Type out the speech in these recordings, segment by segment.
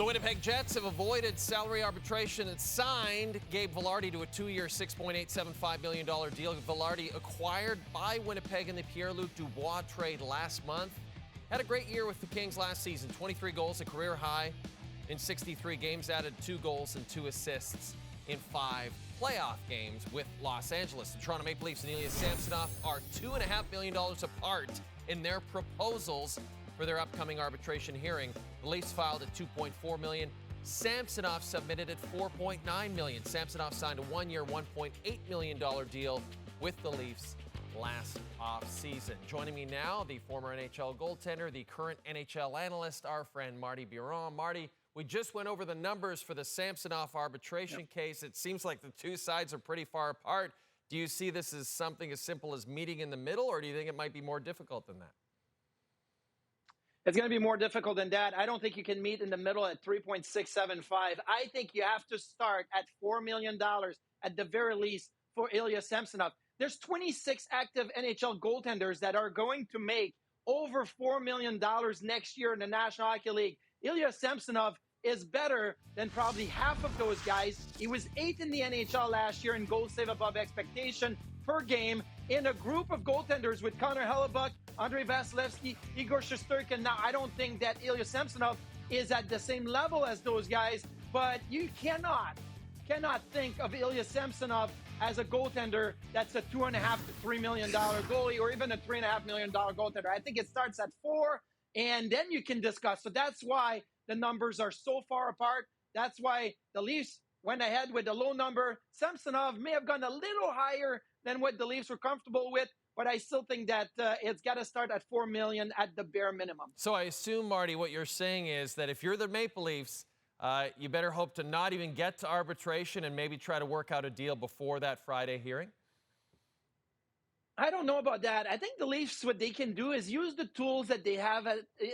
The Winnipeg Jets have avoided salary arbitration and signed Gabe Vilardi to a 2-year, $6.875 million deal. Vilardi acquired by Winnipeg in the Pierre-Luc Dubois trade last month. Had a great year with the Kings last season. 23 goals, a career high in 63 games. Added 2 goals and 2 assists in 5 playoff games with Los Angeles. The Toronto Maple Leafs and Ilya Samsonov are $2.5 million apart in their proposals for their upcoming arbitration hearing. The Leafs filed at $2.4 million. Samsonov submitted at $4.9 million. Samsonov signed a 1-year, $1.8 million deal with the Leafs last offseason. Joining me now, the former NHL goaltender, the current NHL analyst, our friend Martin Biron. Marty, we just went over the numbers for the Samsonov arbitration case. It seems like the two sides are pretty far apart. Do you see this as something as simple as meeting in the middle, or do you think it might be more difficult than that? It's going to be more difficult than that. I don't think you can meet in the middle at 3.675. I think you have to start at $4 million at the very least for Ilya Samsonov. There's 26 active NHL goaltenders that are going to make over $4 million next year in the National Hockey League. Ilya Samsonov is better than probably half of those guys. He was 8th in the NHL last year in goal save above expectation per game in a group of goaltenders with Connor Hellebuyck, Andrei Vasilevsky, Igor Shesterkin. Now, I don't think that Ilya Samsonov is at the same level as those guys, but you cannot think of Ilya Samsonov as a goaltender that's a $2.5 to $3 million goalie, or even a $3.5 million goaltender. I think it starts at 4, and then you can discuss. So that's why the numbers are so far apart. That's why the Leafs went ahead with a low number. Samsonov may have gone a little higher than what the Leafs were comfortable with, but I still think that it's got to start at $4 million at the bare minimum. So I assume, Marty, what you're saying is that if you're the Maple Leafs, you better hope to not even get to arbitration and maybe try to work out a deal before that Friday hearing? I don't know about that. I think the Leafs, what they can do is use the tools that they have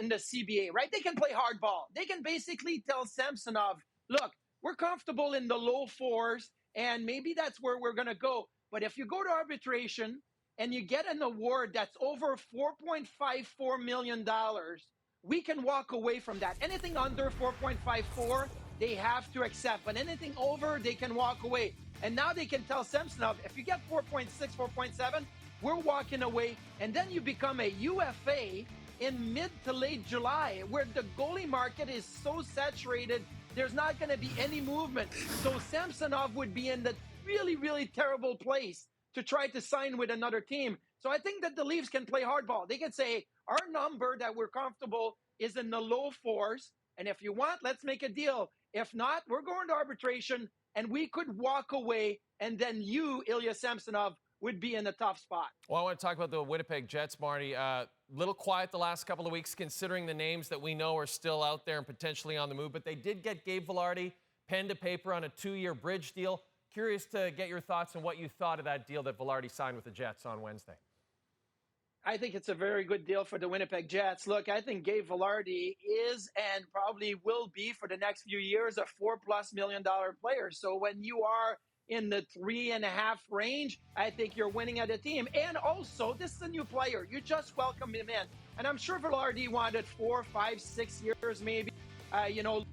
in the CBA, right? They can play hardball. They can basically tell Samsonov, look, we're comfortable in the low 4s, and maybe that's where we're going to go. But if you go to arbitration and you get an award that's over $4.54 million, we can walk away from that. Anything under 4.54, they have to accept. But anything over, they can walk away. And now they can tell Samsonov, if you get 4.6, 4.7, we're walking away. And then you become a UFA in mid to late July, where the goalie market is so saturated, there's not going to be any movement. So Samsonov would be in the really, really terrible place to try to sign with another team. So I think that the Leafs can play hardball. They can say, our number that we're comfortable is in the low 4s. And if you want, let's make a deal. If not, we're going to arbitration, and we could walk away, and then you, Ilya Samsonov, would be in a tough spot. Well, I want to talk about the Winnipeg Jets, Marty. Little quiet the last couple of weeks, considering the names that we know are still out there and potentially on the move. But they did get Gabe Vilardi pen to paper on a 2-year bridge deal. Curious to get your thoughts on what you thought of that deal that Vilardi signed with the Jets on Wednesday. I think it's a very good deal for the Winnipeg Jets. Look, I think Gabe Vilardi is and probably will be for the next few years a $4+ million player. So when you are in the 3.5 range, I think you're winning at a team. And also, this is a new player. You just welcome him in. And I'm sure Vilardi wanted 4, 5, 6 years maybe.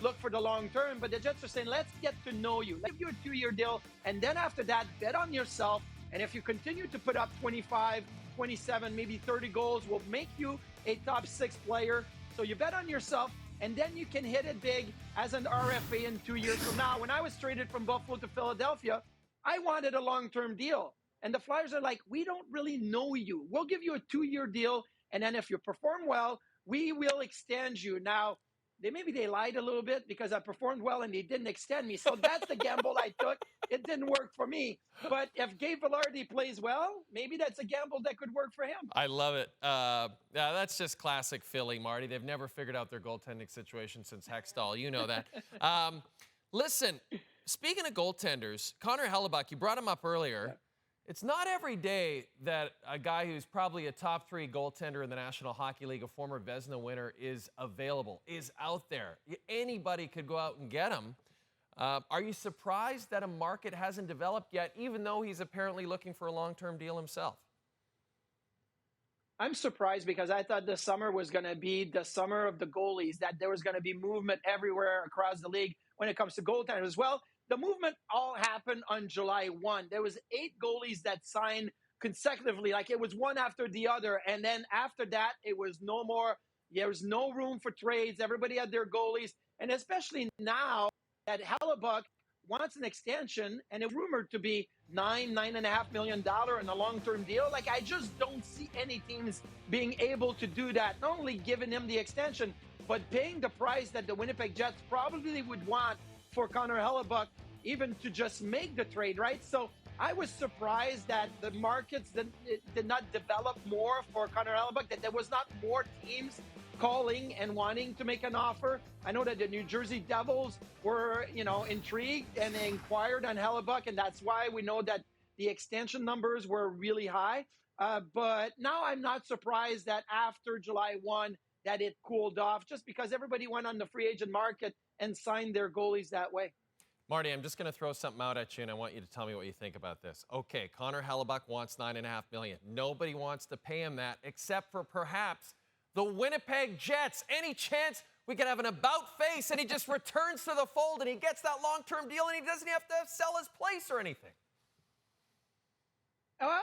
Look for the long term. But the Jets are saying, let's get to know you. Let's give you a 2-year deal. And then after that, bet on yourself. And if you continue to put up 25, 27, maybe 30 goals, will make you a top 6 player. So you bet on yourself, and then you can hit it big as an RFA in 2 years from now. When I was traded from Buffalo to Philadelphia, I wanted a long-term deal. And the Flyers are like, we don't really know you. We'll give you a 2-year deal, and then if you perform well, we will extend you. Now, maybe they lied a little bit because I performed well and they didn't extend me. So that's the gamble I took. It didn't work for me. But if Gabe Vilardi plays well, maybe that's a gamble that could work for him. I love it. That's just classic Philly, Marty. They've never figured out their goaltending situation since Hextall. You know that. Listen, speaking of goaltenders, Connor Hellebuyck, you brought him up earlier. Yeah. It's not every day that a guy who's probably a top 3 goaltender in the National Hockey League, a former Vezina winner, is available, is out there. Anybody could go out and get him. Are you surprised that a market hasn't developed yet, even though he's apparently looking for a long-term deal himself? I'm surprised because I thought this summer was going to be the summer of the goalies, that there was going to be movement everywhere across the league when it comes to goaltenders as well. The movement all happened on July 1. There was 8 goalies that signed consecutively, like it was one after the other. And then after that, it was no more. There was no room for trades. Everybody had their goalies. And especially now that Hellebuyck wants an extension, and it's rumored to be $9.5 million in a long-term deal. Like, I just don't see any teams being able to do that. Not only giving him the extension, but paying the price that the Winnipeg Jets probably would want for Connor Hellebuyck, even to just make the trade, right? So I was surprised that the markets did not develop more for Connor Hellebuyck, that there was not more teams calling and wanting to make an offer. I know that the New Jersey Devils were, intrigued and they inquired on Hellebuyck, and that's why we know that the extension numbers were really high. But now I'm not surprised that after July 1 that it cooled off, just because everybody went on the free agent market and signed their goalies that way. Marty, I'm just going to throw something out at you, and I want you to tell me what you think about this. Okay, Connor Hellebuyck wants $9.5 million. Nobody wants to pay him that except for perhaps the Winnipeg Jets. Any chance we could have an about face and he just returns to the fold and he gets that long-term deal and he doesn't have to sell his place or anything?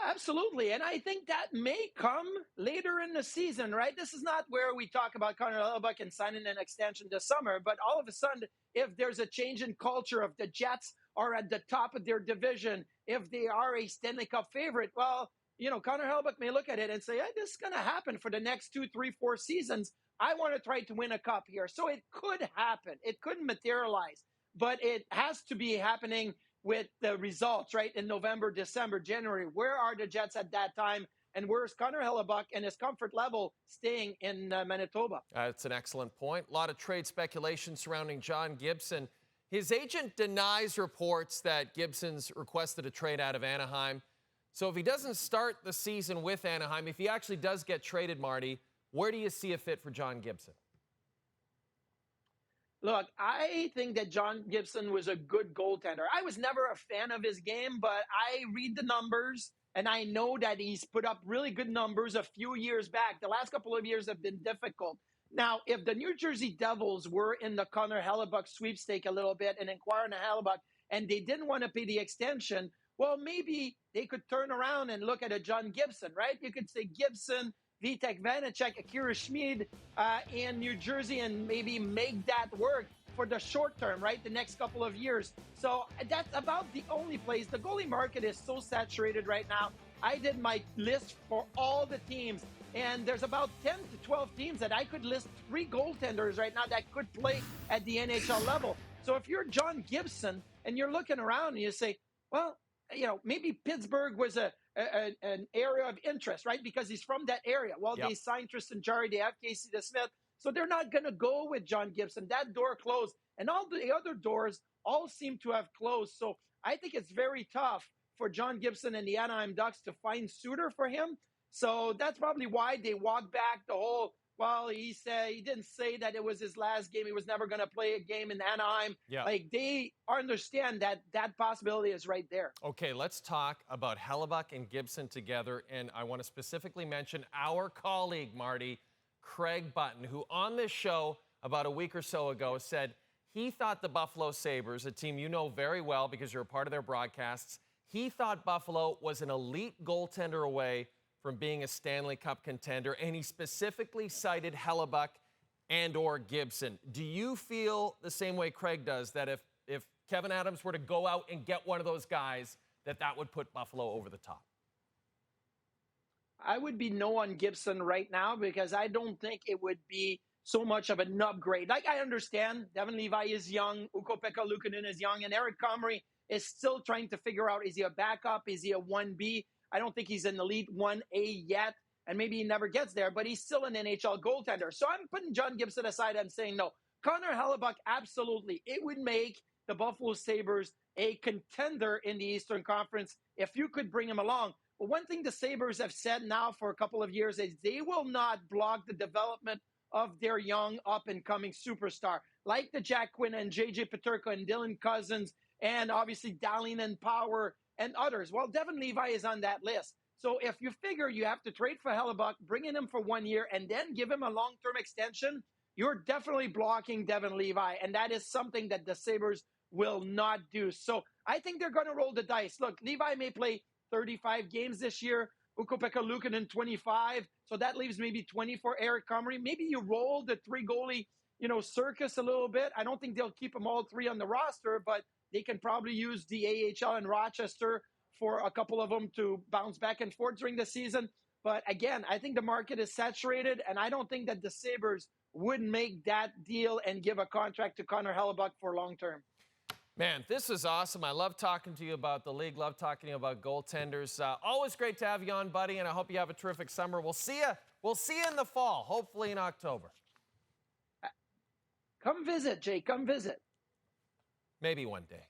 Absolutely. And I think that may come later in the season, right? This is not where we talk about Connor Hellebuyck and signing an extension this summer. But all of a sudden, if there's a change in culture, if the Jets are at the top of their division, if they are a Stanley Cup favorite, well, Connor Hellebuyck may look at it and say, hey, this is going to happen for the next 2, 3, 4 seasons. I want to try to win a cup here. So it could happen. It could materialize. But it has to be happening with the results, right? In November, December, January. Where are the Jets at that time? And where's Connor Hellebuyck and his comfort level staying in Manitoba? That's an excellent point. A lot of trade speculation surrounding John Gibson. His agent denies reports that Gibson's requested a trade out of Anaheim. So if he doesn't start the season with Anaheim, if he actually does get traded, Marty, where do you see a fit for John Gibson? Look, I think that John Gibson was a good goaltender. I was never a fan of his game, but I read the numbers, and I know that he's put up really good numbers a few years back. The last couple of years have been difficult. Now, if the New Jersey Devils were in the Connor Hellebuyck sweepstake a little bit and inquiring on Hellebuyck, and they didn't want to pay the extension, well, maybe they could turn around and look at a John Gibson, right? You could say Gibson, Vitek Vanacek, Akira Schmid in New Jersey, and maybe make that work for the short term, right? The next couple of years. So that's about the only place. The goalie market is so saturated right now. I did my list for all the teams, and there's about 10 to 12 teams that I could list 3 goaltenders right now that could play at the NHL level. So if you're John Gibson and you're looking around and you say, well, maybe Pittsburgh was an area of interest, right? Because he's from that area. Well, They signed Tristan Jarry, they have Casey DeSmith, so they're not going to go with John Gibson. That door closed, and all the other doors all seem to have closed. So I think it's very tough for John Gibson and the Anaheim Ducks to find suitor for him. So that's probably why they walked back the whole. Well, he didn't say that it was his last game. He was never going to play a game in Anaheim. Yeah. Like, they understand that possibility is right there. Okay, let's talk about Hellebuyck and Gibson together. And I want to specifically mention our colleague, Marty, Craig Button, who on this show about a week or so ago said he thought the Buffalo Sabres, a team you know very well because you're a part of their broadcasts, he thought Buffalo was an elite goaltender away from being a Stanley Cup contender, and he specifically cited Hellebuyck and or Gibson. Do you feel the same way Craig does, that if Kevin Adams were to go out and get one of those guys, that would put Buffalo over the top? I would be no on Gibson right now because I don't think it would be so much of an upgrade. Like, I understand Devin Levi is young, Ukko-Pekka Luukkonen is young, and Eric Comrie is still trying to figure out, is he a backup? Is he a 1B? I don't think he's an elite 1A yet, and maybe he never gets there, but he's still an NHL goaltender. So I'm putting John Gibson aside and saying no. Connor Hellebuyck, absolutely. It would make the Buffalo Sabres a contender in the Eastern Conference if you could bring him along. But one thing the Sabres have said now for a couple of years is they will not block the development of their young up-and-coming superstar, like the Jack Quinn and J.J. Peterka and Dylan Cousins, and obviously Dahlin and Power and others. Well, Devin Levi is on that list. So if you figure you have to trade for Hellebuyck, bring in him for 1 year, and then give him a long-term extension, you're definitely blocking Devin Levi, and that is something that the Sabres will not do. So I think they're going to roll the dice. Look, Levi may play 35 games this year, Ukko-Pekka Luukkonen 25, so that leaves maybe 20 for Eric Comrie. Maybe you roll the three-goalie, circus a little bit. I don't think they'll keep them all three on the roster, but they can probably use the AHL in Rochester for a couple of them to bounce back and forth during the season. But again, I think the market is saturated, and I don't think that the Sabres would make that deal and give a contract to Connor Hellebuyck for long term. Man, this is awesome. I love talking to you about the league, love talking to you about goaltenders. Always great to have you on, buddy, and I hope you have a terrific summer. We'll see you in the fall, hopefully in October. Come visit, Jay. Come visit. Maybe one day.